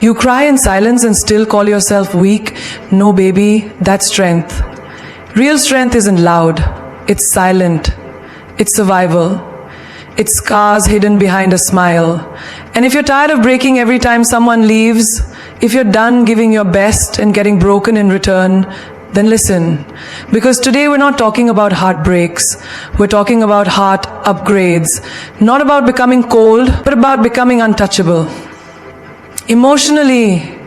You cry in silence and still call yourself weak. No, baby, that's strength. Real strength isn't loud. It's silent. It's survival. It's scars hidden behind a smile. And if you're tired of breaking every time someone leaves, if you're done giving your best and getting broken in return, then listen. Because today we're not talking about heartbreaks. We're talking about heart upgrades. Not about becoming cold, but about becoming untouchable. Emotionally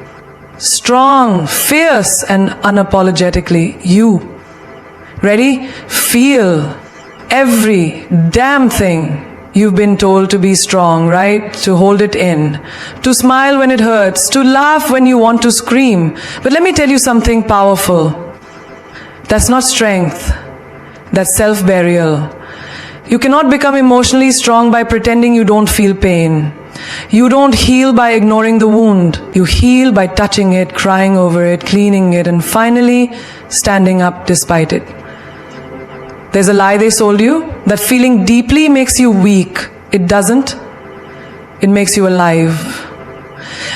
strong, fierce, and unapologetically you. Ready? Feel every damn thing you've been told to be strong, right? To hold it in, to smile when it hurts, to laugh when you want to scream. But let me tell you something powerful. That's not strength. That's self-burial. You cannot become emotionally strong by pretending you don't feel pain. You don't heal by ignoring the wound. You heal by touching it, crying over it, cleaning it, and finally standing up despite it. There's a lie they sold you, that feeling deeply makes you weak. It doesn't. It makes you alive.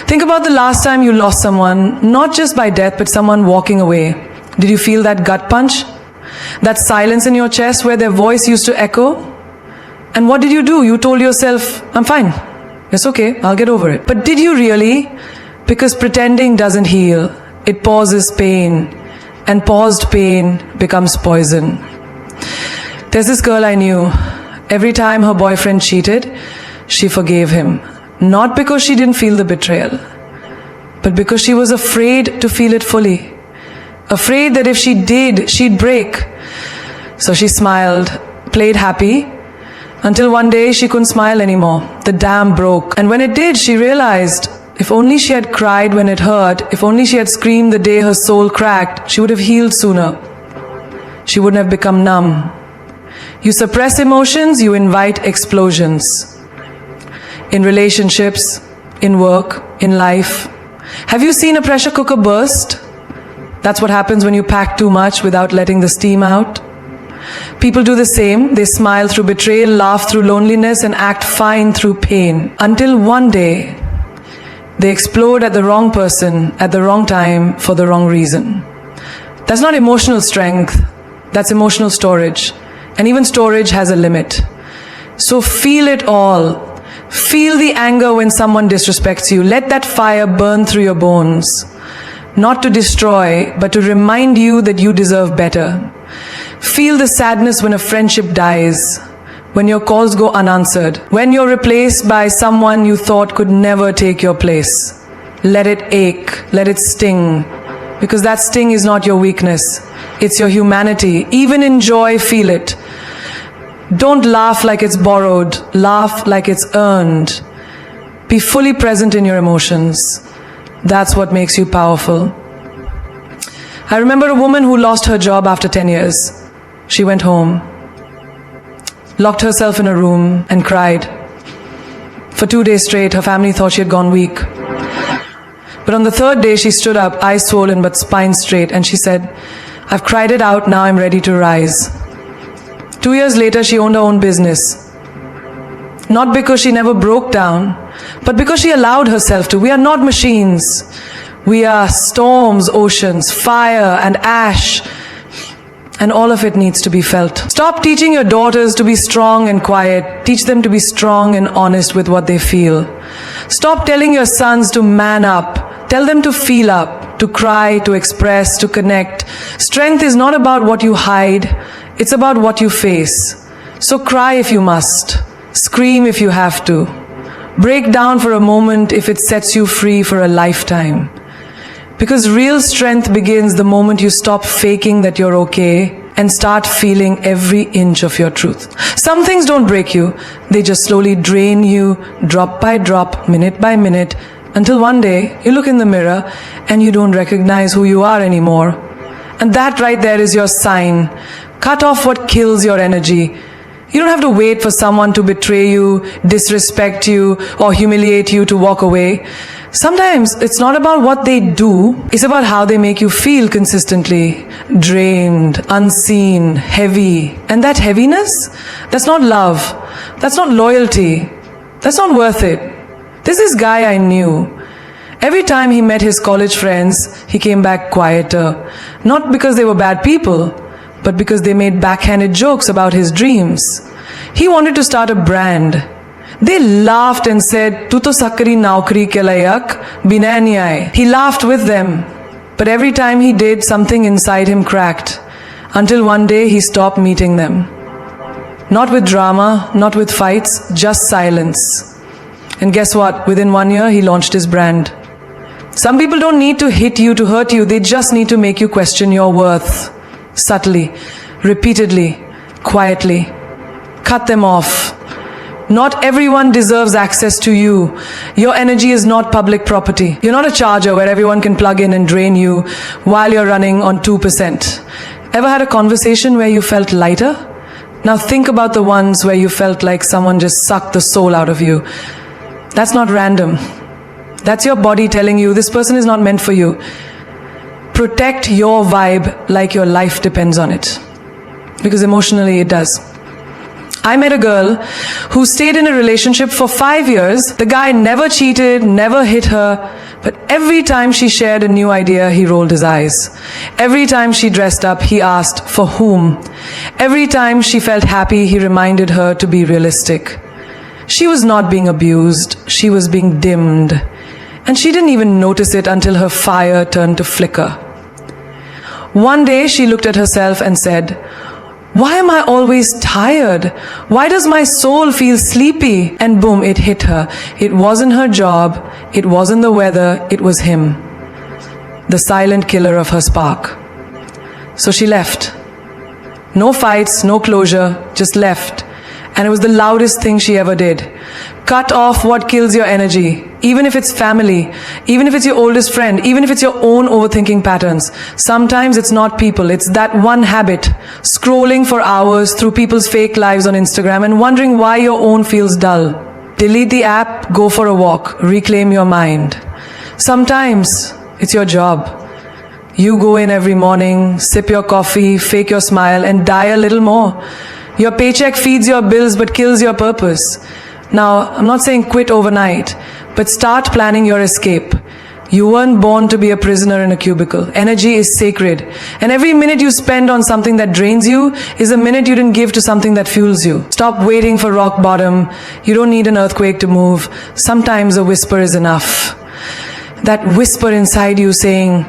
Think about the last time you lost someone, not just by death, but someone walking away. Did you feel that gut punch? That silence in your chest where their voice used to echo? And what did you do? You told yourself, I'm fine. It's okay, I'll get over it. But did you really? Because pretending doesn't heal. It pauses pain. And paused pain becomes poison. There's this girl I knew. Every time her boyfriend cheated, she forgave him. Not because she didn't feel the betrayal, but because she was afraid to feel it fully. Afraid that if she did, she'd break. So she smiled, played happy, until one day she couldn't smile anymore. The dam broke. And when it did, she realized if only she had cried when it hurt, if only she had screamed the day her soul cracked, she would have healed sooner. She wouldn't have become numb. You suppress emotions, you invite explosions. In relationships, in work, in life. Have you seen a pressure cooker burst? That's what happens when you pack too much without letting the steam out. People do the same. They smile through betrayal, laugh through loneliness, and act fine through pain. Until one day, they explode at the wrong person, at the wrong time, for the wrong reason. That's not emotional strength. That's emotional storage. And even storage has a limit. So feel it all. Feel the anger when someone disrespects you. Let that fire burn through your bones. Not to destroy, but to remind you that you deserve better. Feel the sadness when a friendship dies, when your calls go unanswered, when you're replaced by someone you thought could never take your place. Let it ache, let it sting, because that sting is not your weakness. It's your humanity. Even in joy, feel it. Don't laugh like it's borrowed. Laugh like it's earned. Be fully present in your emotions. That's what makes you powerful. I remember a woman who lost her job after 10 years. She went home, locked herself in a room and cried. For 2 days straight, her family thought she had gone weak. But on the third day, she stood up, eyes swollen but spine straight, and she said, I've cried it out, now I'm ready to rise. 2 years later, she owned her own business. Not because she never broke down, but because she allowed herself to. We are not machines. We are storms, oceans, fire, and ash. And all of it needs to be felt. Stop teaching your daughters to be strong and quiet. Teach them to be strong and honest with what they feel. Stop telling your sons to man up. Tell them to feel up, to cry, to express, to connect. Strength is not about what you hide. It's about what you face. So cry if you must. Scream if you have to. Break down for a moment if it sets you free for a lifetime. Because real strength begins the moment you stop faking that you're okay and start feeling every inch of your truth. Some things don't break you. They just slowly drain you, drop by drop, minute by minute, until one day you look in the mirror and you don't recognize who you are anymore. And that right there is your sign. Cut off what kills your energy. You don't have to wait for someone to betray you, disrespect you, or humiliate you to walk away. Sometimes it's not about what they do, it's about how they make you feel consistently. Drained, unseen, heavy. And that heaviness, that's not love. That's not loyalty. That's not worth it. There's this guy I knew. Every time he met his college friends, he came back quieter. Not because they were bad people, but because they made backhanded jokes about his dreams. He wanted to start a brand. They laughed and said, "Tu to sakari naukri ke layak bina nyay." He laughed with them, but every time he did, something inside him cracked, until one day he stopped meeting them. Not with drama, not with fights, just silence. And guess what? Within 1 year, he launched his brand. Some people don't need to hit you to hurt you, they just need to make you question your worth. Subtly, repeatedly, quietly. Cut them off. Not everyone deserves access to you. Your energy is not public property. You're not a charger where everyone can plug in and drain you while you're running on 2%. Ever had a conversation where you felt lighter? Now think about the ones where you felt like someone just sucked the soul out of you. That's not random. That's your body telling you this person is not meant for you. Protect your vibe like your life depends on it. Because emotionally it does. I met a girl who stayed in a relationship for 5 years. The guy never cheated, never hit her, but every time she shared a new idea, he rolled his eyes. Every time she dressed up, he asked, for whom? Every time she felt happy, he reminded her to be realistic. She was not being abused, she was being dimmed. And she didn't even notice it until her fire turned to flicker. One day she looked at herself and said, "Why am I always tired? Why does my soul feel sleepy?" And boom, it hit her. It wasn't her job, it wasn't the weather, it was him. The silent killer of her spark. So she left. No fights, no closure, just left. And it was the loudest thing she ever did. Cut off what kills your energy. Even if it's family, even if it's your oldest friend, even if it's your own overthinking patterns. Sometimes it's not people, it's that one habit. Scrolling for hours through people's fake lives on Instagram and wondering why your own feels dull. Delete the app, go for a walk, reclaim your mind. Sometimes it's your job. You go in every morning, sip your coffee, fake your smile, and die a little more. Your paycheck feeds your bills but kills your purpose. Now, I'm not saying quit overnight, but start planning your escape. You weren't born to be a prisoner in a cubicle. Energy is sacred. And every minute you spend on something that drains you is a minute you didn't give to something that fuels you. Stop waiting for rock bottom. You don't need an earthquake to move. Sometimes a whisper is enough. That whisper inside you saying,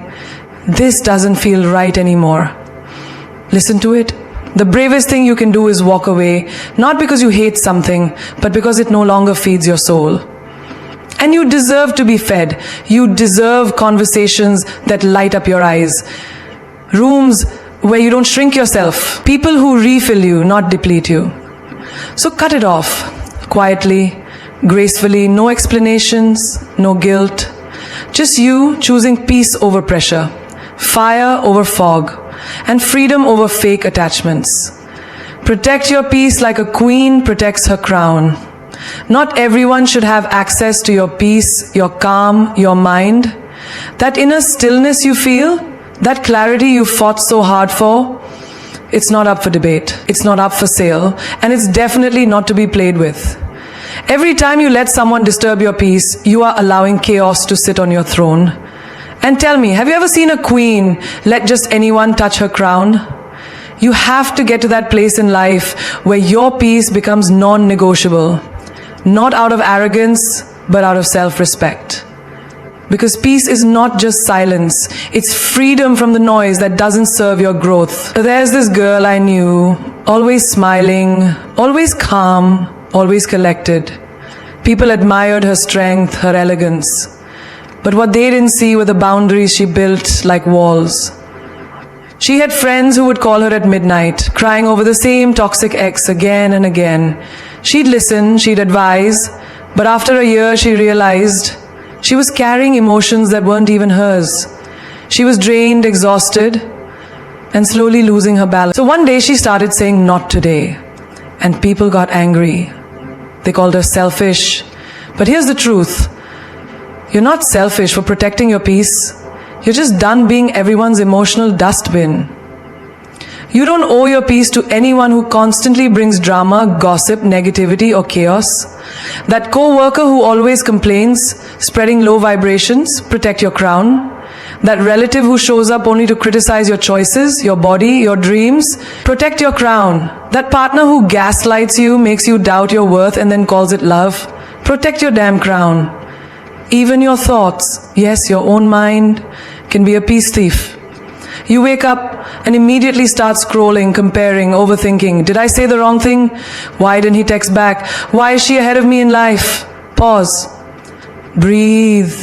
"This doesn't feel right anymore." Listen to it. The bravest thing you can do is walk away, not because you hate something, but because it no longer feeds your soul. And you deserve to be fed. You deserve conversations that light up your eyes. Rooms where you don't shrink yourself. People who refill you, not deplete you. So cut it off. Quietly, gracefully, no explanations, no guilt. Just you choosing peace over pressure, fire over fog, and freedom over fake attachments. Protect your peace like a queen protects her crown. Not everyone should have access to your peace, your calm, your mind. That inner stillness you feel, that clarity you fought so hard for, it's not up for debate, it's not up for sale, and it's definitely not to be played with. Every time you let someone disturb your peace, you are allowing chaos to sit on your throne. And tell me, have you ever seen a queen let just anyone touch her crown? You have to get to that place in life where your peace becomes non-negotiable. Not out of arrogance, but out of self-respect. Because peace is not just silence, it's freedom from the noise that doesn't serve your growth. There's this girl I knew, always smiling, always calm, always collected. People admired her strength, her elegance. But what they didn't see were the boundaries she built like walls. She had friends who would call her at midnight, crying over the same toxic ex again and again. She'd listen, she'd advise, but after a year she realized she was carrying emotions that weren't even hers. She was drained, exhausted, and slowly losing her balance. So one day she started saying, "Not today." And people got angry. They called her selfish. But here's the truth. You're not selfish for protecting your peace. You're just done being everyone's emotional dustbin. You don't owe your peace to anyone who constantly brings drama, gossip, negativity, or chaos. That co-worker who always complains, spreading low vibrations. Protect your crown. That relative who shows up only to criticize your choices, your body, your dreams. Protect your crown. That partner who gaslights you, makes you doubt your worth, and then calls it love. Protect your damn crown. Even your thoughts, yes, your own mind, can be a peace thief. You wake up and immediately start scrolling, comparing, overthinking. Did I say the wrong thing? Why didn't he text back? Why is she ahead of me in life? Pause. Breathe.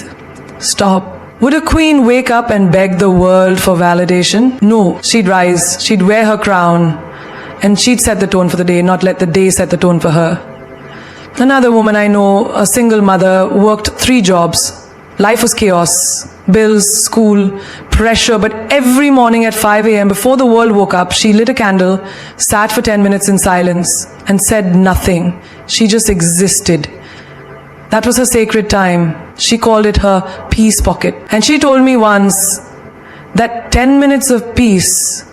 Stop. Would a queen wake up and beg the world for validation? No, she'd rise, she'd wear her crown, and she'd set the tone for the day, not let the day set the tone for her. Another woman I know, a single mother, worked 3 jobs. Life was chaos, bills, school, pressure, but every morning at 5 a.m. before the world woke up, she lit a candle, sat for 10 minutes in silence, and said nothing. She just existed. That was her sacred time. She called it her peace pocket. And she told me once that 10 minutes of peace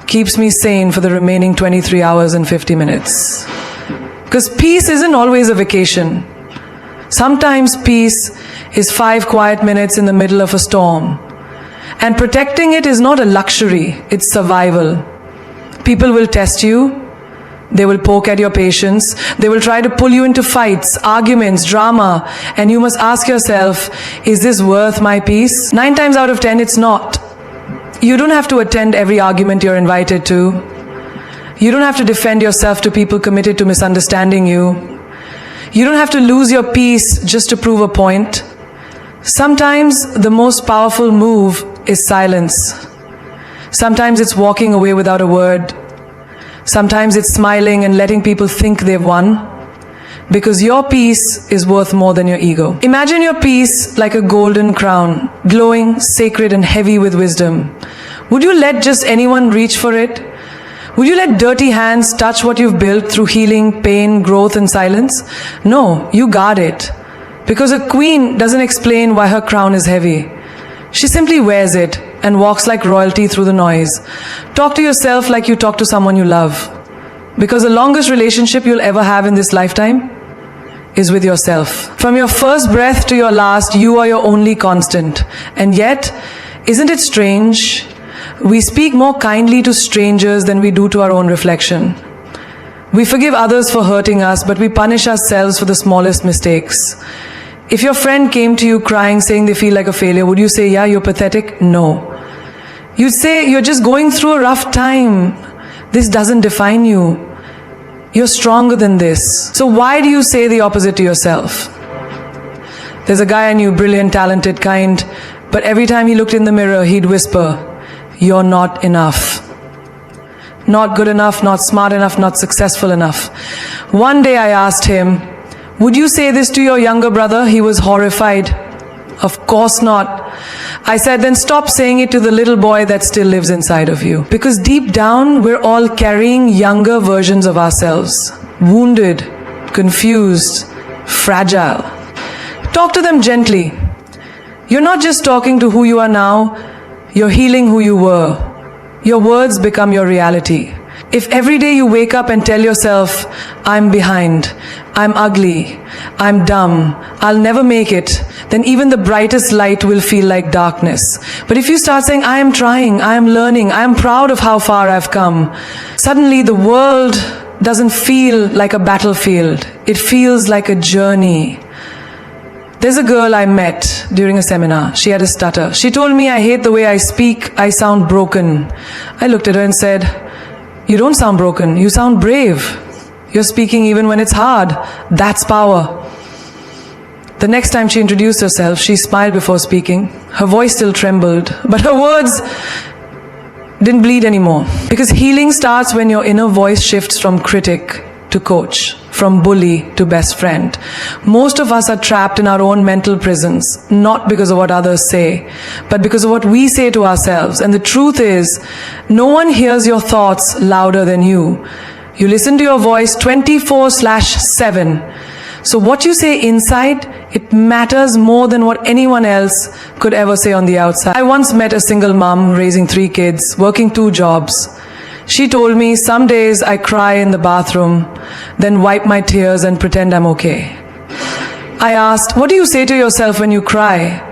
keeps me sane for the remaining 23 hours and 50 minutes. Because peace isn't always a vacation. Sometimes peace is 5 quiet minutes in the middle of a storm. And protecting it is not a luxury, it's survival. People will test you. They will poke at your patience. They will try to pull you into fights, arguments, drama. And you must ask yourself, is this worth my peace? 9 times out of 10, it's not. You don't have to attend every argument you're invited to. You don't have to defend yourself to people committed to misunderstanding you. You don't have to lose your peace just to prove a point. Sometimes the most powerful move is silence. Sometimes it's walking away without a word. Sometimes it's smiling and letting people think they've won. Because your peace is worth more than your ego. Imagine your peace like a golden crown, glowing, sacred, and heavy with wisdom. Would you let just anyone reach for it? Would you let dirty hands touch what you've built through healing, pain, growth, and silence? No, you guard it. Because a queen doesn't explain why her crown is heavy. She simply wears it and walks like royalty through the noise. Talk to yourself like you talk to someone you love. Because the longest relationship you'll ever have in this lifetime is with yourself. From your first breath to your last, you are your only constant. And yet, isn't it strange? We speak more kindly to strangers than we do to our own reflection. We forgive others for hurting us, but we punish ourselves for the smallest mistakes. If your friend came to you crying, saying they feel like a failure, would you say, yeah, you're pathetic? No. You'd say, you're just going through a rough time. This doesn't define you. You're stronger than this. So why do you say the opposite to yourself? There's a guy I knew, brilliant, talented, kind, but every time he looked in the mirror, he'd whisper, you're not enough. Not good enough, not smart enough, not successful enough. One day I asked him, would you say this to your younger brother? He was horrified. Of course not. I said, then stop saying it to the little boy that still lives inside of you. Because deep down, we're all carrying younger versions of ourselves. Wounded, confused, fragile. Talk to them gently. You're not just talking to who you are now, you're healing who you were. Your words become your reality. If every day you wake up and tell yourself, I'm behind, I'm ugly, I'm dumb, I'll never make it, then even the brightest light will feel like darkness. But if you start saying, I am trying, I am learning, I am proud of how far I've come, suddenly the world doesn't feel like a battlefield. It feels like a journey. There's a girl I met during a seminar. She had a stutter. She told me, I hate the way I speak, I sound broken. I looked at her and said, you don't sound broken, you sound brave. You're speaking even when it's hard. That's power. The next time she introduced herself, she smiled before speaking. Her voice still trembled, but her words didn't bleed anymore. Because healing starts when your inner voice shifts from critic to coach, from bully to best friend. Most of us are trapped in our own mental prisons, not because of what others say, but because of what we say to ourselves. And the truth is, no one hears your thoughts louder than you. You listen to your voice 24/7. So what you say inside, it matters more than what anyone else could ever say on the outside. I once met a single mom raising 3 kids, working 2 jobs. She told me, some days I cry in the bathroom, then wipe my tears and pretend I'm okay. I asked, what do you say to yourself when you cry?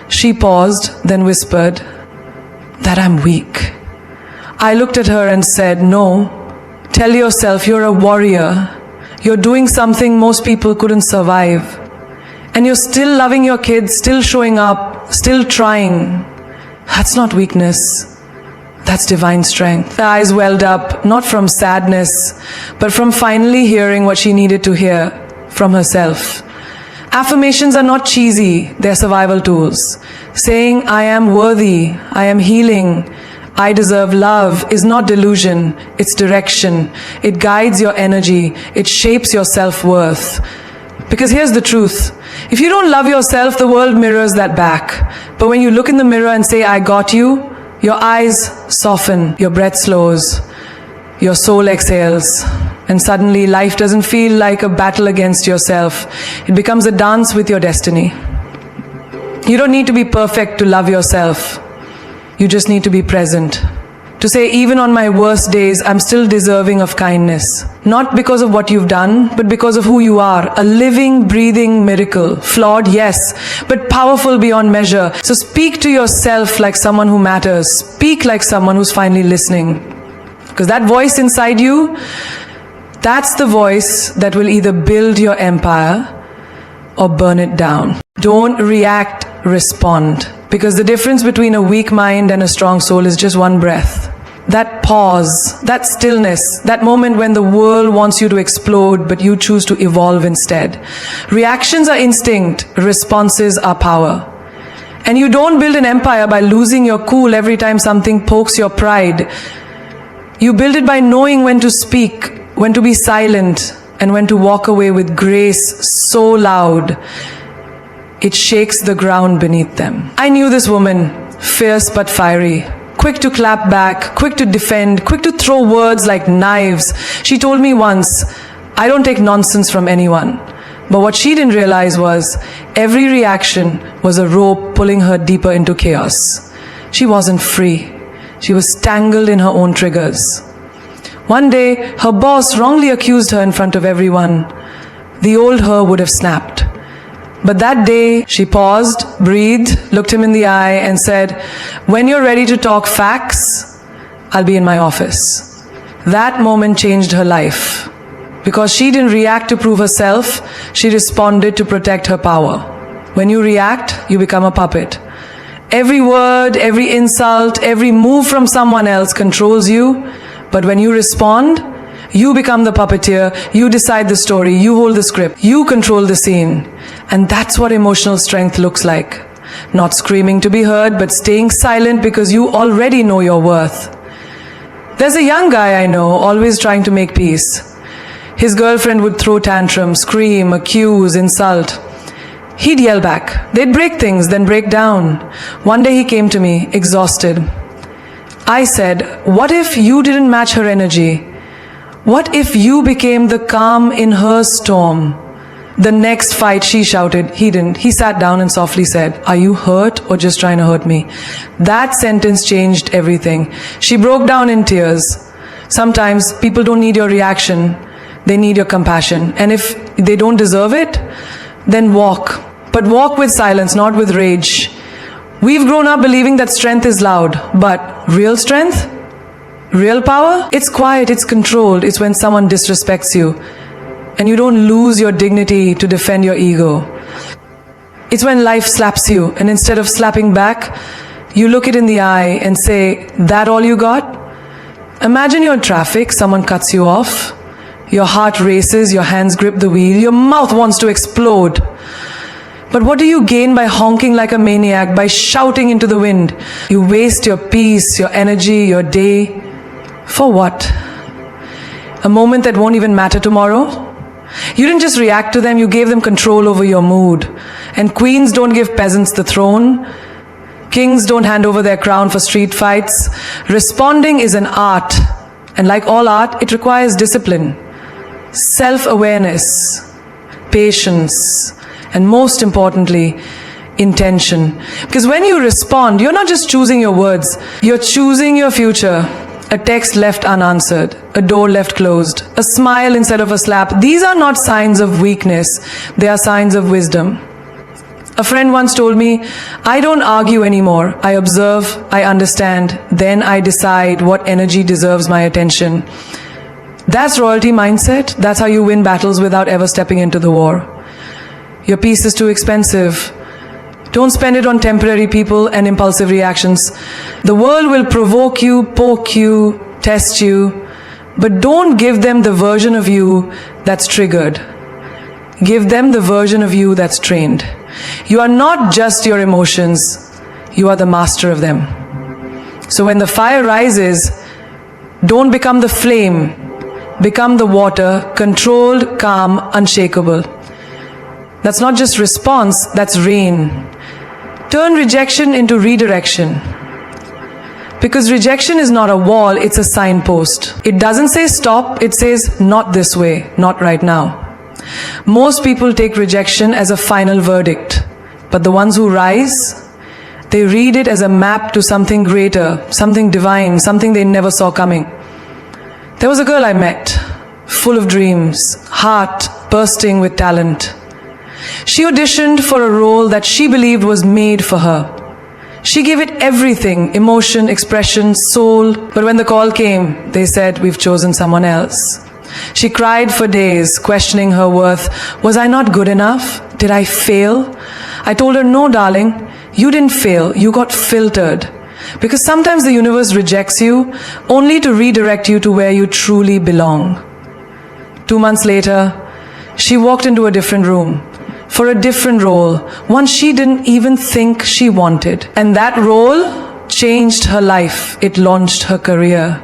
She paused, then whispered, that I'm weak. I looked at her and said, no, tell yourself you're a warrior. You're doing something most people couldn't survive. And you're still loving your kids, still showing up, still trying. That's not weakness. That's divine strength. Her eyes welled up, not from sadness, but from finally hearing what she needed to hear from herself. Affirmations are not cheesy, they're survival tools. Saying, I am worthy, I am healing, I deserve love is not delusion, it's direction. It guides your energy, it shapes your self-worth. Because here's the truth. If you don't love yourself, the world mirrors that back. But when you look in the mirror and say, I got you, your eyes soften, your breath slows, your soul exhales, and suddenly life doesn't feel like a battle against yourself. It becomes a dance with your destiny. You don't need to be perfect to love yourself. You just need to be present. To say, even on my worst days, I'm still deserving of kindness. Not because of what you've done, but because of who you are. A living, breathing miracle. Flawed, yes, but powerful beyond measure. So speak to yourself like someone who matters. Speak like someone who's finally listening. Because that voice inside you, that's the voice that will either build your empire or burn it down. Don't react, respond. Because the difference between a weak mind and a strong soul is just one breath. That pause, that stillness, that moment when the world wants you to explode, but you choose to evolve instead. Reactions are instinct, responses are power. And you don't build an empire by losing your cool every time something pokes your pride. You build it by knowing when to speak, when to be silent, and when to walk away with grace so loud it shakes the ground beneath them. I knew this woman, fierce but fiery, quick to clap back, quick to defend, quick to throw words like knives. She told me once, I don't take nonsense from anyone. But what she didn't realize was, every reaction was a rope pulling her deeper into chaos. She wasn't free. She was tangled in her own triggers. One day, her boss wrongly accused her in front of everyone. The old her would have snapped. But that day, she paused, breathed, looked him in the eye and said, when you're ready to talk facts, I'll be in my office. That moment changed her life. Because she didn't react to prove herself, she responded to protect her power. When you react, you become a puppet. Every word, every insult, every move from someone else controls you. But when you respond, you become the puppeteer, you decide the story, you hold the script, you control the scene. And that's what emotional strength looks like. Not screaming to be heard, but staying silent because you already know your worth. There's a young guy I know, always trying to make peace. His girlfriend would throw tantrums, scream, accuse, insult. He'd yell back. They'd break things, then break down. One day he came to me, exhausted. I said, what if you didn't match her energy? What if you became the calm in her storm? The next fight, she shouted. He didn't. He sat down and softly said, are you hurt or just trying to hurt me? That sentence changed everything. She broke down in tears. Sometimes people don't need your reaction. They need your compassion. And if they don't deserve it, then walk. But walk with silence, not with rage. We've grown up believing that strength is loud, but real strength? Real power? It's quiet, it's controlled. It's when someone disrespects you and you don't lose your dignity to defend your ego. It's when life slaps you and instead of slapping back, you look it in the eye and say, that all you got? Imagine you're in traffic, someone cuts you off. Your heart races, your hands grip the wheel, your mouth wants to explode. But what do you gain by honking like a maniac, by shouting into the wind? You waste your peace, your energy, your day. For what? A moment that won't even matter tomorrow? You didn't just react to them, you gave them control over your mood. And queens don't give peasants the throne. Kings don't hand over their crown for street fights. Responding is an art. And like all art, it requires discipline, self-awareness, patience, and most importantly, intention. Because when you respond, you're not just choosing your words, you're choosing your future. a text left unanswered, a door left closed, a smile instead of a slap. These are not signs of weakness, they are signs of wisdom. A friend once told me, I don't argue anymore. I observe, I understand, then I decide what energy deserves my attention. That's royalty mindset. That's how you win battles without ever stepping into the war. Your peace is too expensive. Don't spend it on temporary people and impulsive reactions. The world will provoke you, poke you, test you, but don't give them the version of you that's triggered. Give them the version of you that's trained. You are not just your emotions, you are the master of them. So when the fire rises, don't become the flame, become the water, controlled, calm, unshakable. That's not just response, that's rain. Turn rejection into redirection. Because rejection is not a wall, it's a signpost. It doesn't say stop, it says not this way, not right now. Most people take rejection as a final verdict, but the ones who rise, they read it as a map to something greater, something divine, something they never saw coming. There was a girl I met, full of dreams, heart bursting with talent. She auditioned for a role that she believed was made for her. She gave it everything, emotion, expression, soul, but when the call came, they said, we've chosen someone else. She cried for days, questioning her worth. Was I not good enough? Did I fail? I told her, no, darling, you didn't fail. You got filtered. Because sometimes the universe rejects you only to redirect you to where you truly belong. 2 months later, she walked into a different room for a different role, one she didn't even think she wanted. And that role changed her life. It launched her career.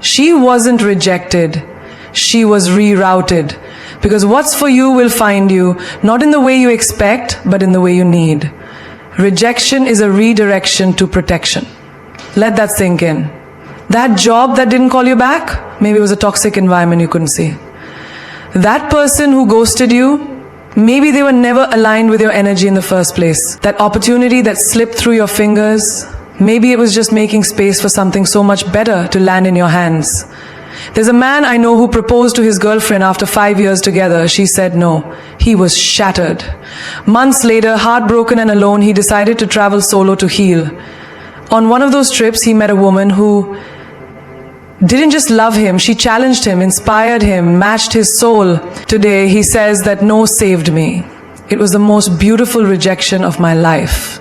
She wasn't rejected. She was rerouted, because what's for you will find you, not in the way you expect, but in the way you need. Rejection is a redirection to protection. Let that sink in. That job that didn't call you back, maybe it was a toxic environment you couldn't see. That person who ghosted you, maybe they were never aligned with your energy in the first place. That opportunity that slipped through your fingers, maybe it was just making space for something so much better to land in your hands. There's a man I know who proposed to his girlfriend after 5 years together. She said no. He was shattered. Months later, heartbroken and alone, he decided to travel solo to heal. On one of those trips, he met a woman who didn't just love him, she challenged him, inspired him, matched his soul. Today, he says that no saved me. It was the most beautiful rejection of my life.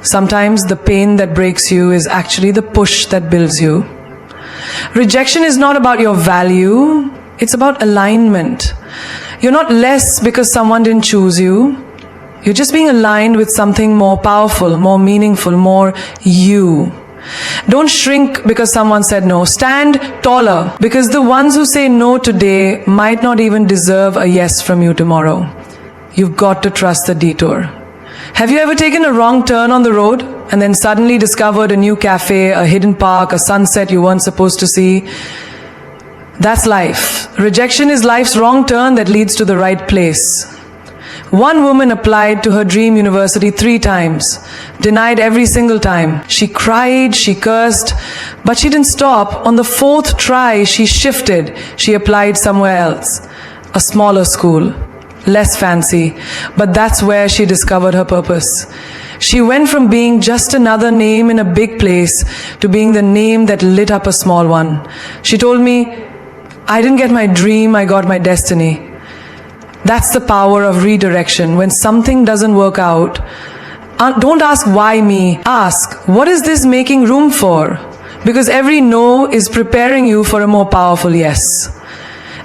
Sometimes the pain that breaks you is actually the push that builds you. Rejection is not about your value, it's about alignment. You're not less because someone didn't choose you. You're just being aligned with something more powerful, more meaningful, more you. Don't shrink because someone said no. Stand taller, because the ones who say no today might not even deserve a yes from you tomorrow. You've got to trust the detour. Have you ever taken a wrong turn on the road and then suddenly discovered a new cafe, a hidden park, a sunset you weren't supposed to see? That's life. Rejection is life's wrong turn that leads to the right place. One woman applied to her dream university 3 times, denied every single time. She cried, she cursed, but she didn't stop. On the 4th try, she shifted. She applied somewhere else, a smaller school, less fancy, but that's where she discovered her purpose. She went from being just another name in a big place to being the name that lit up a small one. She told me, I didn't get my dream, I got my destiny. That's the power of redirection. When something doesn't work out, don't ask why me. Ask, what is this making room for? Because every no is preparing you for a more powerful yes.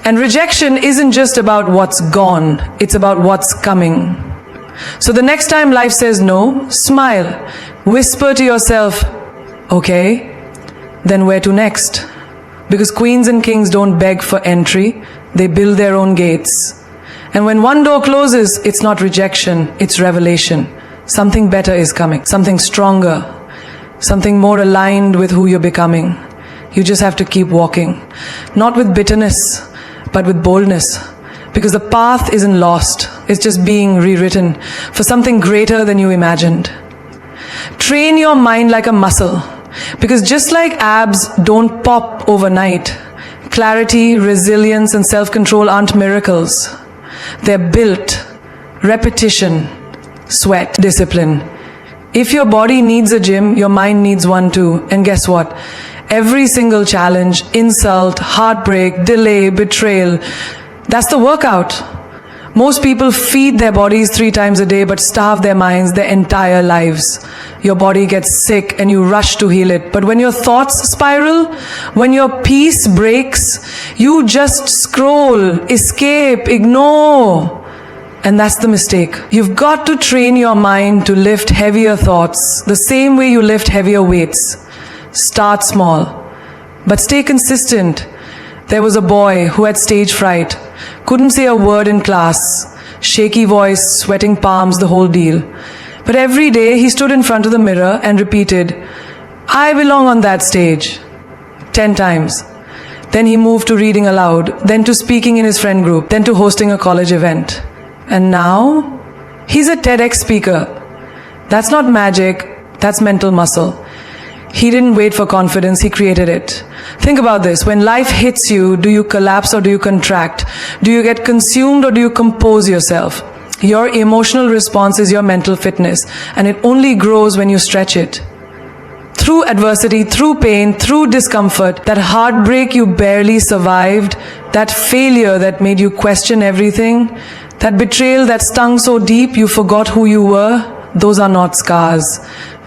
And rejection isn't just about what's gone, it's about what's coming. So the next time life says no, smile. Whisper to yourself, okay, then where to next? Because queens and kings don't beg for entry, they build their own gates. And when one door closes, it's not rejection, it's revelation. Something better is coming, something stronger, something more aligned with who you're becoming. You just have to keep walking, not with bitterness, but with boldness. Because the path isn't lost, it's just being rewritten for something greater than you imagined. Train your mind like a muscle. Because just like abs don't pop overnight, clarity, resilience, and self-control aren't miracles. They're built. Repetition, sweat, discipline. If your body needs a gym, your mind needs one too. And guess what? Every single challenge, insult, heartbreak, delay, betrayal, that's the workout. Most people feed their bodies 3 times a day but starve their minds their entire lives. Your body gets sick and you rush to heal it. But when your thoughts spiral, when your peace breaks, you just scroll, escape, ignore. And that's the mistake. You've got to train your mind to lift heavier thoughts the same way you lift heavier weights. Start small, but stay consistent. There was a boy who had stage fright, couldn't say a word in class, shaky voice, sweating palms, the whole deal. But every day he stood in front of the mirror and repeated, "I belong on that stage," 10 times. Then he moved to reading aloud, then to speaking in his friend group, then to hosting a college event. And now, he's a TEDx speaker. That's not magic, that's mental muscle. He didn't wait for confidence, he created it. Think about this. When life hits you, do you collapse or do you contract? Do you get consumed or do you compose yourself? Your emotional response is your mental fitness, and it only grows when you stretch it. Through adversity, through pain, through discomfort, that heartbreak you barely survived, that failure that made you question everything, that betrayal that stung so deep you forgot who you were, those are not scars.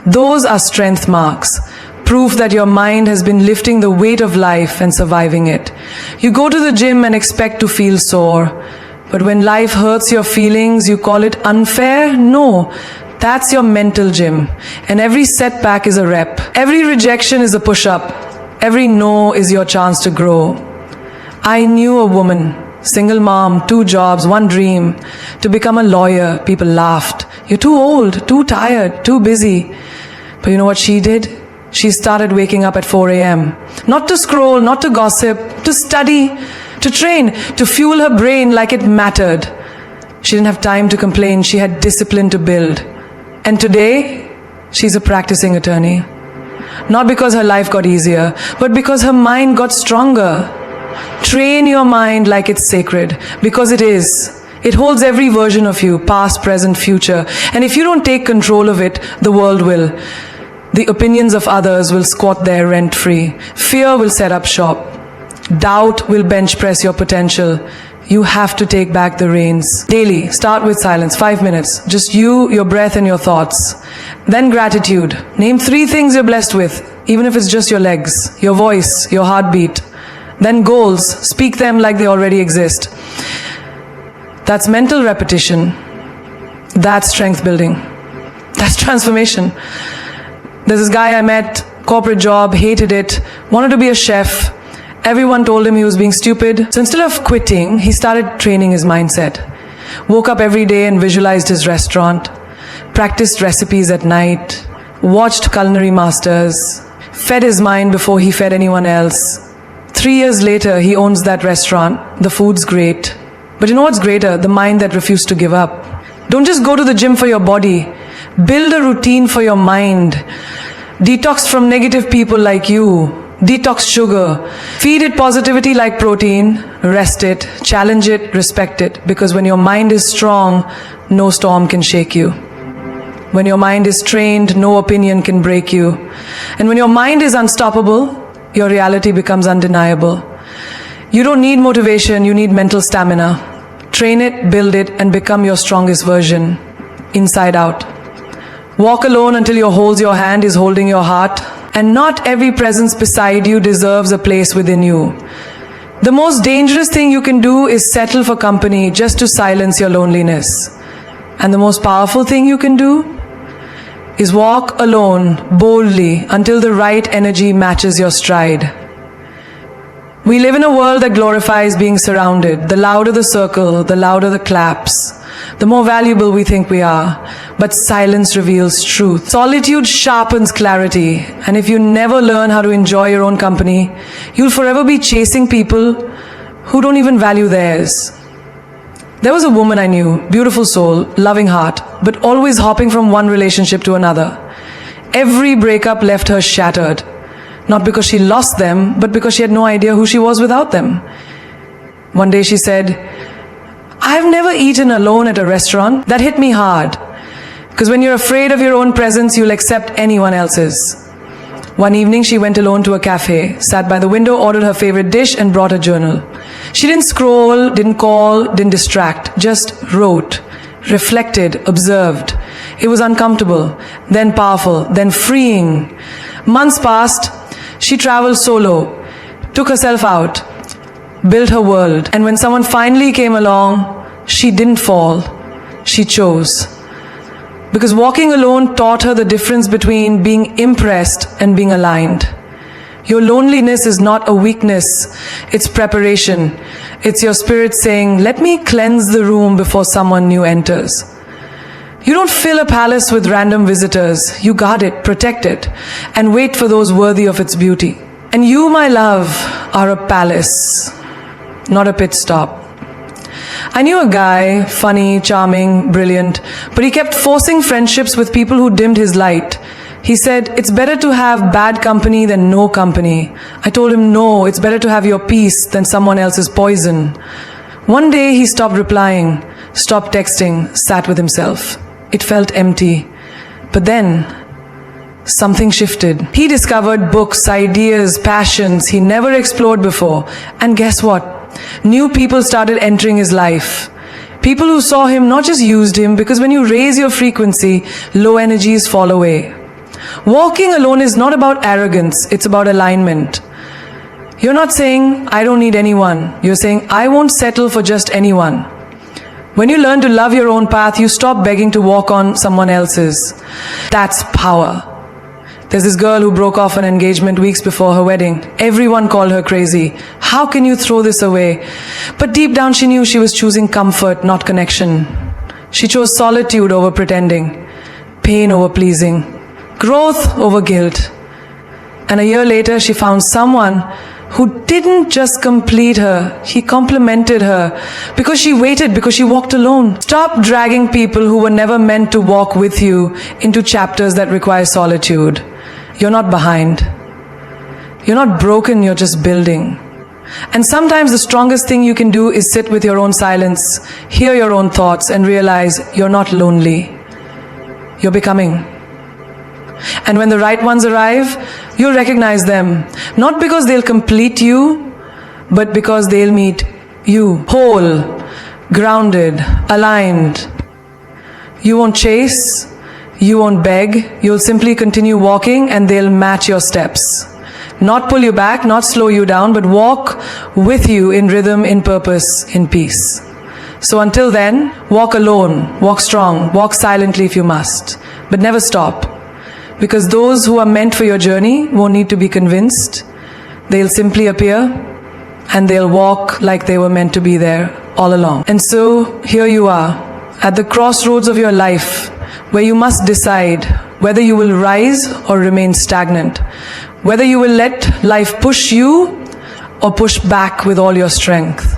Those are strength marks. Proof that your mind has been lifting the weight of life and surviving it. You go to the gym and expect to feel sore. But when life hurts your feelings, you call it unfair? No. That's your mental gym. And every setback is a rep. Every rejection is a push-up. Every no is your chance to grow. I knew a woman, single mom, 2 jobs, 1 dream, to become a lawyer. People laughed. You're too old, too tired, too busy. But you know what she did? She started waking up at 4 a.m. Not to scroll, not to gossip, to study, to train, to fuel her brain like it mattered. She didn't have time to complain. She had discipline to build. And today, she's a practicing attorney. Not because her life got easier, but because her mind got stronger. Train your mind like it's sacred, because it is. It holds every version of you, past, present, future. And if you don't take control of it, the world will. The opinions of others will squat there rent-free. Fear will set up shop. Doubt will bench press your potential. You have to take back the reins. Daily, start with silence, 5 minutes. Just you, your breath, and your thoughts. Then gratitude. Name 3 things you're blessed with, even if it's just your legs, your voice, your heartbeat. Then goals. Speak them like they already exist. That's mental repetition. That's strength building. That's transformation. There's this guy I met, corporate job, hated it, wanted to be a chef. Everyone told him he was being stupid. So instead of quitting, he started training his mindset. Woke up every day and visualized his restaurant. Practiced recipes at night. Watched culinary masters. Fed his mind before he fed anyone else. 3 years later, he owns that restaurant. The food's great. But you know what's greater? The mind that refused to give up. Don't just go to the gym for your body. Build a routine for your mind. Detox from negative people like you. Detox sugar. Feed it positivity like protein. Rest it. Challenge it. Respect it. Because when your mind is strong, no storm can shake you. When your mind is trained, no opinion can break you. And when your mind is unstoppable, your reality becomes undeniable. You don't need motivation, you need mental stamina. Train it, build it, and become your strongest version, inside out. Walk alone until your holds your hand is holding your heart. And not every presence beside you deserves a place within you. The most dangerous thing you can do is settle for company just to silence your loneliness. And the most powerful thing you can do is walk alone, boldly, until the right energy matches your stride. We live in a world that glorifies being surrounded. The louder the circle, the louder the claps, the more valuable we think we are. But silence reveals truth. Solitude sharpens clarity. And if you never learn how to enjoy your own company, you'll forever be chasing people who don't even value theirs. There was a woman I knew, beautiful soul, loving heart, but always hopping from one relationship to another. Every breakup left her shattered. Not because she lost them, but because she had no idea who she was without them. One day she said, "I've never eaten alone at a restaurant." That hit me hard. Because when you're afraid of your own presence, you'll accept anyone else's. One evening, she went alone to a cafe, sat by the window, ordered her favorite dish, and brought a journal. She didn't scroll, didn't call, didn't distract, just wrote, reflected, observed. It was uncomfortable, then powerful, then freeing. Months passed. She traveled solo, took herself out, built her world. And when someone finally came along, she didn't fall. She chose. Because walking alone taught her the difference between being impressed and being aligned. Your loneliness is not a weakness, it's preparation. It's your spirit saying, "Let me cleanse the room before someone new enters." You don't fill a palace with random visitors. You guard it, protect it, and wait for those worthy of its beauty. And you, my love, are a palace, not a pit stop. I knew a guy, funny, charming, brilliant, but he kept forcing friendships with people who dimmed his light. He said, "It's better to have bad company than no company." I told him, "No, it's better to have your peace than someone else's poison." One day he stopped replying, stopped texting, sat with himself. It felt empty. But then, something shifted. He discovered books, ideas, passions he never explored before. And guess what? New people started entering his life. People who saw him not just used him, because when you raise your frequency, low energies fall away. Walking alone is not about arrogance, it's about alignment. You're not saying, "I don't need anyone." You're saying, "I won't settle for just anyone." When you learn to love your own path, you stop begging to walk on someone else's. That's power. There's this girl who broke off an engagement weeks before her wedding. Everyone called her crazy. How can you throw this away? But deep down she knew she was choosing comfort, not connection. She chose solitude over pretending, pain over pleasing, growth over guilt. And a year later she found someone who didn't just complete her, he complemented her. Because she waited, because she walked alone. Stop dragging people who were never meant to walk with you into chapters that require solitude. You're not behind. You're not broken, you're just building. And sometimes the strongest thing you can do is sit with your own silence, hear your own thoughts, and realize you're not lonely. You're becoming. And when the right ones arrive, you'll recognize them. Not because they'll complete you, but because they'll meet you. Whole, grounded, aligned. You won't chase, you won't beg, you'll simply continue walking and they'll match your steps. Not pull you back, not slow you down, but walk with you in rhythm, in purpose, in peace. So until then, walk alone, walk strong, walk silently if you must, but never stop. Because those who are meant for your journey won't need to be convinced. They'll simply appear and they'll walk like they were meant to be there all along. And so here you are at the crossroads of your life, where you must decide whether you will rise or remain stagnant, whether you will let life push you or push back with all your strength.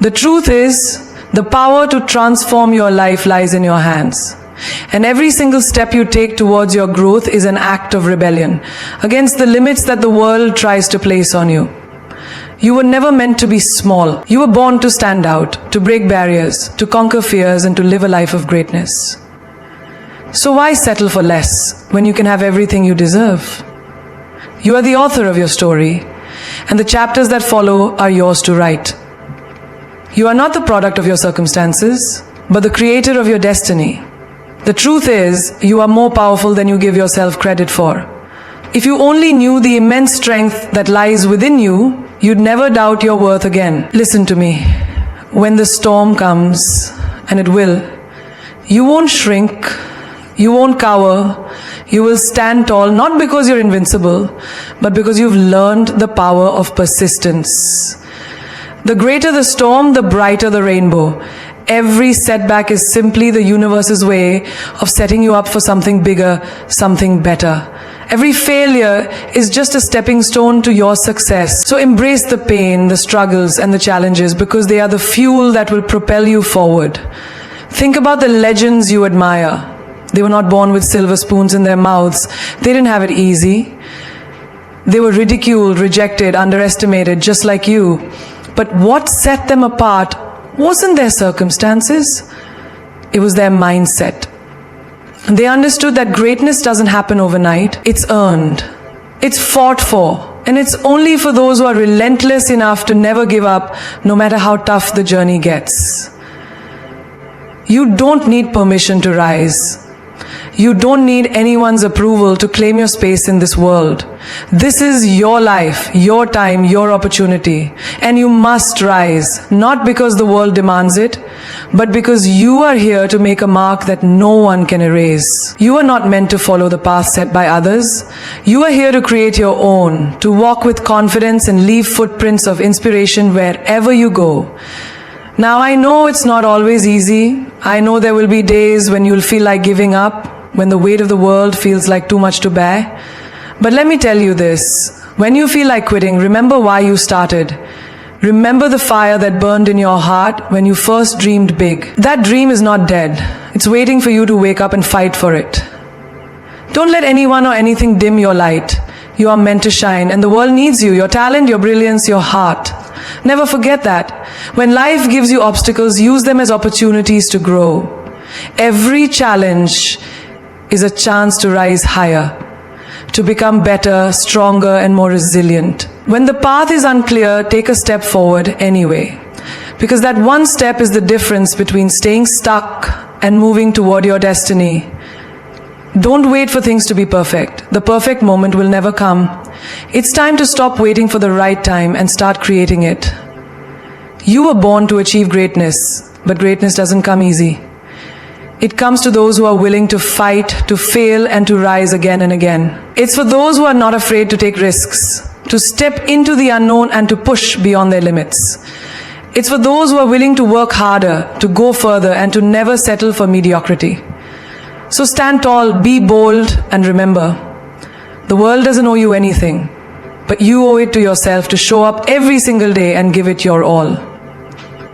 The truth is, the power to transform your life lies in your hands. And every single step you take towards your growth is an act of rebellion against the limits that the world tries to place on you. You were never meant to be small. You were born to stand out, to break barriers, to conquer fears, and to live a life of greatness. So why settle for less when you can have everything you deserve? You are the author of your story, and the chapters that follow are yours to write. You are not the product of your circumstances, but the creator of your destiny. The truth is, you are more powerful than you give yourself credit for. If you only knew the immense strength that lies within you, you'd never doubt your worth again. Listen to me. When the storm comes, and it will, you won't shrink, you won't cower, you will stand tall, not because you're invincible, but because you've learned the power of persistence. The greater the storm, the brighter the rainbow. Every setback is simply the universe's way of setting you up for something bigger, something better. Every failure is just a stepping stone to your success. So embrace the pain, the struggles, and the challenges, because they are the fuel that will propel you forward. Think about the legends you admire. They were not born with silver spoons in their mouths. They didn't have it easy. They were ridiculed, rejected, underestimated, just like you. But what set them apart wasn't their circumstances, it was their mindset. They understood that greatness doesn't happen overnight. It's earned. It's fought for. And it's only for those who are relentless enough to never give up, no matter how tough the journey gets. You don't need permission to rise. You don't need anyone's approval to claim your space in this world. This is your life, your time, your opportunity. And you must rise, not because the world demands it, but because you are here to make a mark that no one can erase. You are not meant to follow the path set by others. You are here to create your own, to walk with confidence and leave footprints of inspiration wherever you go. Now, I know it's not always easy. I know there will be days when you'll feel like giving up, when the weight of the world feels like too much to bear. But let me tell you this, when you feel like quitting, remember why you started. Remember the fire that burned in your heart when you first dreamed big. That dream is not dead. It's waiting for you to wake up and fight for it. Don't let anyone or anything dim your light. You are meant to shine, and the world needs you, your talent, your brilliance, your heart. Never forget that. When life gives you obstacles, use them as opportunities to grow. Every challenge is a chance to rise higher, to become better, stronger, and more resilient. When the path is unclear, take a step forward anyway. Because that one step is the difference between staying stuck and moving toward your destiny. Don't wait for things to be perfect. The perfect moment will never come. It's time to stop waiting for the right time and start creating it. You were born to achieve greatness, but greatness doesn't come easy. It comes to those who are willing to fight, to fail, and to rise again and again. It's for those who are not afraid to take risks, to step into the unknown and to push beyond their limits. It's for those who are willing to work harder, to go further, and to never settle for mediocrity. So stand tall, be bold, and remember, the world doesn't owe you anything, but you owe it to yourself to show up every single day and give it your all.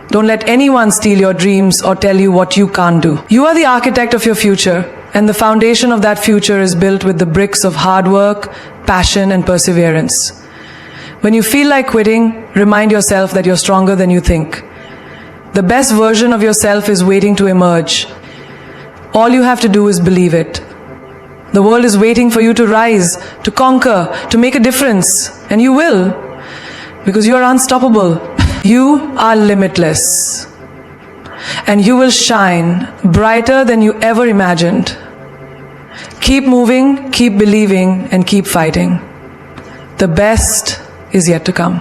Don't let anyone steal your dreams or tell you what you can't do. You are the architect of your future, and the foundation of that future is built with the bricks of hard work, passion, and perseverance. When you feel like quitting, remind yourself that you're stronger than you think. The best version of yourself is waiting to emerge. All you have to do is believe it. The world is waiting for you to rise, to conquer, to make a difference, and you will, because you are unstoppable. You are limitless, and you will shine brighter than you ever imagined. Keep moving, keep believing, and keep fighting. The best is yet to come.